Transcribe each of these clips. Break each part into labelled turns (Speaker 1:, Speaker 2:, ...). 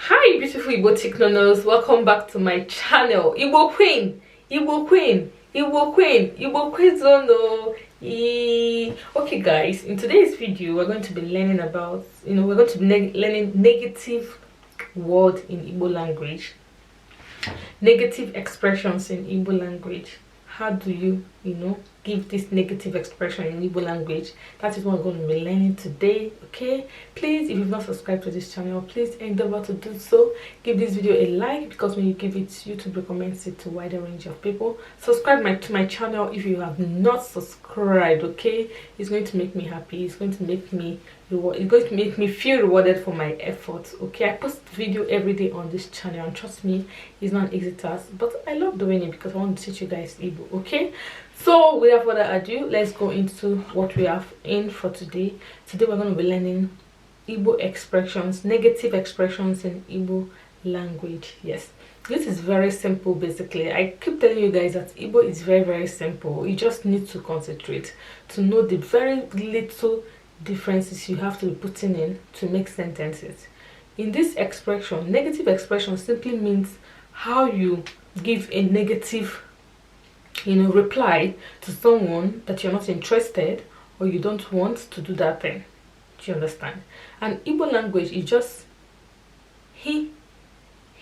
Speaker 1: Hi beautiful igboticnonos, welcome back to my channel. Igbo queen, Igbo queen, Igbo queen, Igbo kwezono. Okay guys, in today's video we're going to be learning about, we're going to be learning negative word in Igbo language, negative expressions in Igbo language. How do you give this negative expression in Igbo language? That is what I'm going to be learning today. Okay, please, if you've not subscribed to this channel, please endeavor to do so. Give this video a like, because when you give it, YouTube recommends it to a wider range of people. Subscribe to my channel if you have not subscribed. Okay, it's going to make me happy. It's going to make me feel rewarded for my efforts. Okay, I post video every day on this channel, and trust me, it's not an easy task, but I love doing it because I want to teach you guys Igbo. Okay, so without further ado, let's go into what we have in for today. Today we're going to be learning Igbo expressions, negative expressions in Igbo language. Yes, this is very simple. Basically, I keep telling you guys that Igbo is very simple. You just need to concentrate to know the very little differences you have to be putting in to make sentences. In this expression, negative expression simply means how you give a negative reply to someone that you're not interested or you don't want to do that thing. Do you understand? And Igbo language is just he.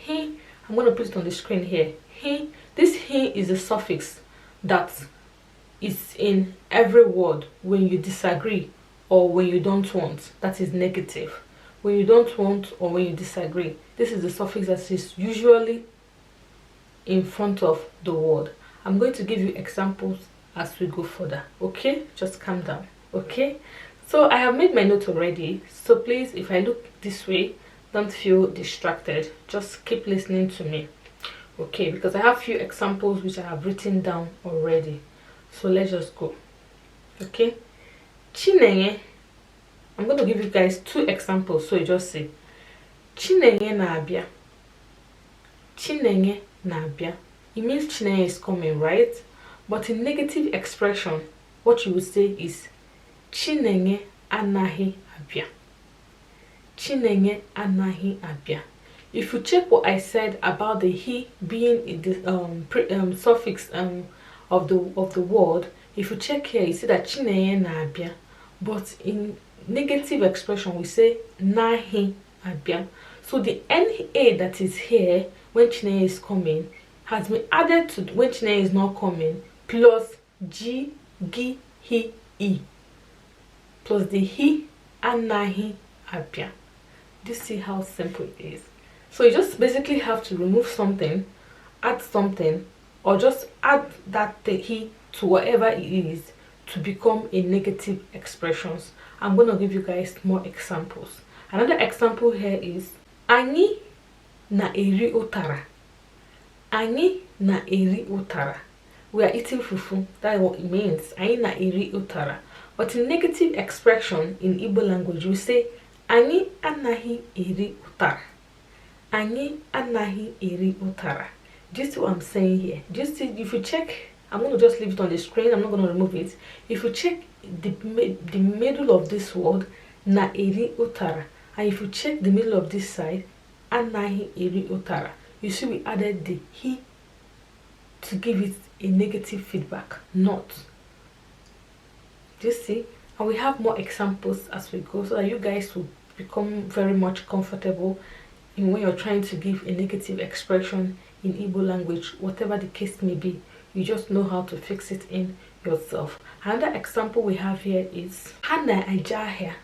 Speaker 1: I'm going to put it on the screen here. This he is a suffix that is in every word when you disagree or when you don't want. That is negative. When you don't want or when you disagree, this is the suffix that is usually in front of the word. I'm going to give you examples as we go further. Okay, just calm down. Okay, so I have made my note already, so please, if I look this way, don't feel distracted. Just keep listening to me. Okay, because I have few examples which I have written down already, so let's just go. Okay, Chinenye. I'm going to give you guys two examples, so you just say Chinenye na-abịa. Chinenye na-abịa. It means Chinenye is coming, right? But in negative expression, what you would say is Chinenye anaghị abịa. Chinenye anaghị abịa. If you check what I said about the he being the suffix of the word, if you check here, you see that Chinenye na-abịa. But in negative expression, we say nahi abịa. So the na that is here when Chinenye is coming has been added to when Chinenye is not coming, plus g, gi, he, e, plus the he anahi abịa. Do you see how simple it is? So you just basically have to remove something, add something, or just add that he to whatever it is to become a negative expressions. I'm going to give you guys more examples. Another example here is Anyị na-eri ụtara. Anyị na-eri ụtara. We are eating fufu. That's what it means. Anyị na-eri ụtara. But in negative expression in Igbo language, we say Anyị anaghị eri ụtara. Anyị anaghị eri ụtara. Do you see what I'm saying here? Just if you check, I'm going to just leave it on the screen. I'm not going to remove it. If you check the middle of this word, na-eri ụtara, and if you check the middle of this side, anaghị eri ụtara, you see we added the he to give it a negative feedback, not. Do you see? And we have more examples as we go, so that you guys will become very much comfortable in when you're trying to give a negative expression in Igbo language, whatever the case may be. You just know how to fix it in yourself. Another example we have here is Ha na-eje ahịa.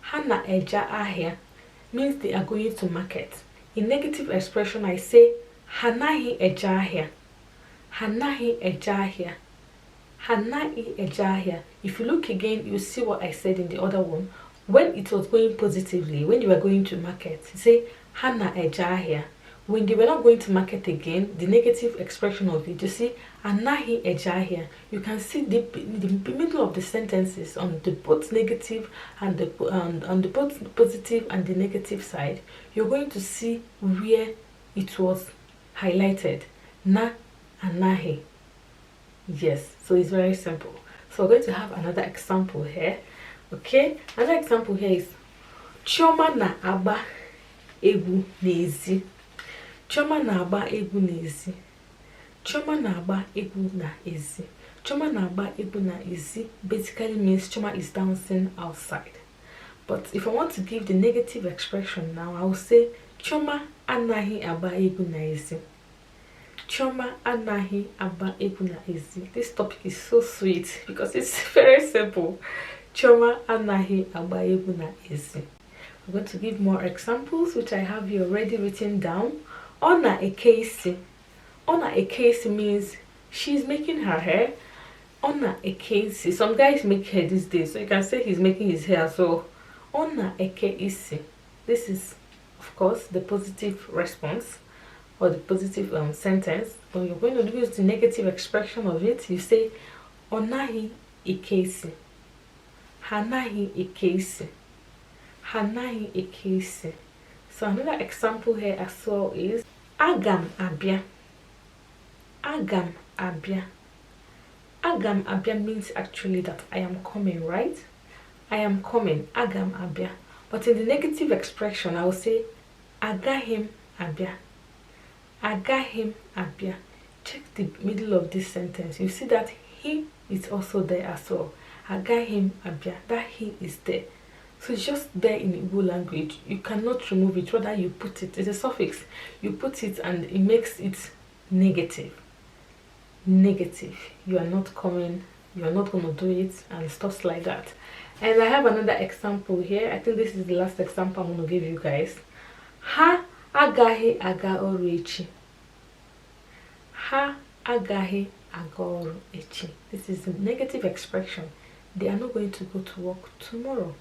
Speaker 1: Ha na-eje ahịa means they are going to market. In negative expression, I say Ha naghị eje ahịa. Ha naghị eje ahịa. Ha naghị eje ahịa. If you look again, you see what I said in the other one. When it was going positively, when you were going to market, you say Ha na-eje ahịa. When they were not going to market again, the negative expression of it, you see anaghị eje ahịa. You can see the middle of the sentences on the both negative and on the both positive and the negative side. You're going to see where it was highlighted. Na anaghị. Yes, so it's very simple. So we're going to have another example here. Okay, another example here is Chioma na-agba egwu n'ezi. Chioma na-agba egwu n'ezi. Chioma na-agba egwu n'ezi. Chioma na-agba egwu n'ezi basically means Chioma is dancing outside. But if I want to give the negative expression now, I will say Chioma anaghị agba egwu n'ezi. Chioma anaghị agba egwu n'ezi. This topic is so sweet because it's very simple. Chioma anaghị agba egwu n'ezi. I'm going to give more examples which I have here already written down. Ọ na-eke isi. Ọ na-eke isi means she's making her hair. Ọ na-eke isi. Some guys make hair these days, so you can say he's making his hair. So ọ na-eke isi. This is, of course, the positive response or the positive sentence. When you're going to use the negative expression of it, you say ọ naghị eke isi. Ha naghị eke isi. Ha naghị eke isi. So another example here as well is Agam abịa. Agam abịa. Agam abịa means actually that I am coming, right? I am coming. Agam abịa. But in the negative expression, I will say Agahim abịa. Agahim abịa. Check the middle of this sentence. You see that he is also there as well. Agahim abịa. That he is there. So it's just there in Igbo language. You cannot remove it. Rather, you put it. It's a suffix. You put it and it makes it negative. Negative. You are not coming. You are not going to do it and stuff like that. And I have another example here. I think this is the last example I'm going to give you guys. Ha agaghị aga ọrụ echi. Ha agaghị aga ọrụ echi. This is a negative expression. They are not going to go to work tomorrow.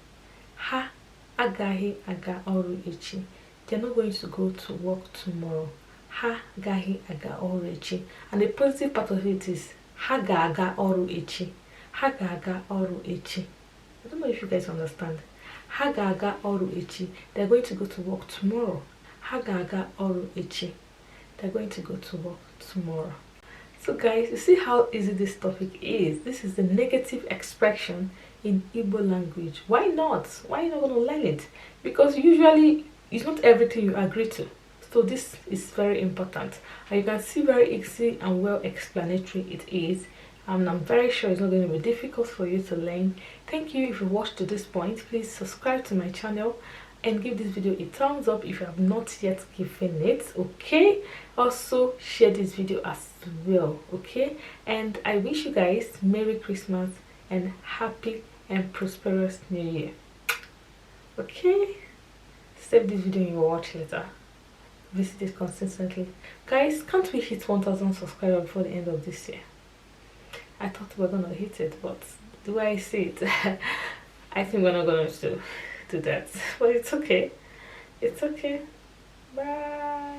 Speaker 1: Ha agaghị aga ọrụ echi. They are not going to go to work tomorrow. Ha agaghị aga ọrụ echi. And the positive part of it is ha ga-aga ọrụ echi. Ha ga-aga ọrụ echi. I don't know if you guys understand. Ha ga-aga ọrụ echi. They're going to go to work tomorrow. Ha ga-aga ọrụ echi. They're going to go to work tomorrow. So guys, you see how easy this topic is. This is the negative expression in Igbo language. Why not? Why are you not going to learn it? Because usually it's not everything you agree to. So this is very important. And you can see very easy and well explanatory it is. And I'm very sure it's not going to be difficult for you to learn. Thank you if you watched to this point. Please subscribe to my channel and give this video a thumbs up if you have not yet given it, okay? Also share this video as well, okay? And I wish you guys Merry Christmas and happy and prosperous New Year, okay? Save this video and you will watch later. Visit it consistently. Guys, can't we hit 1,000 subscribers before the end of this year? I thought we were gonna hit it, but the way I see it, I think we're not gonna do that. But it's okay. It's okay. Bye.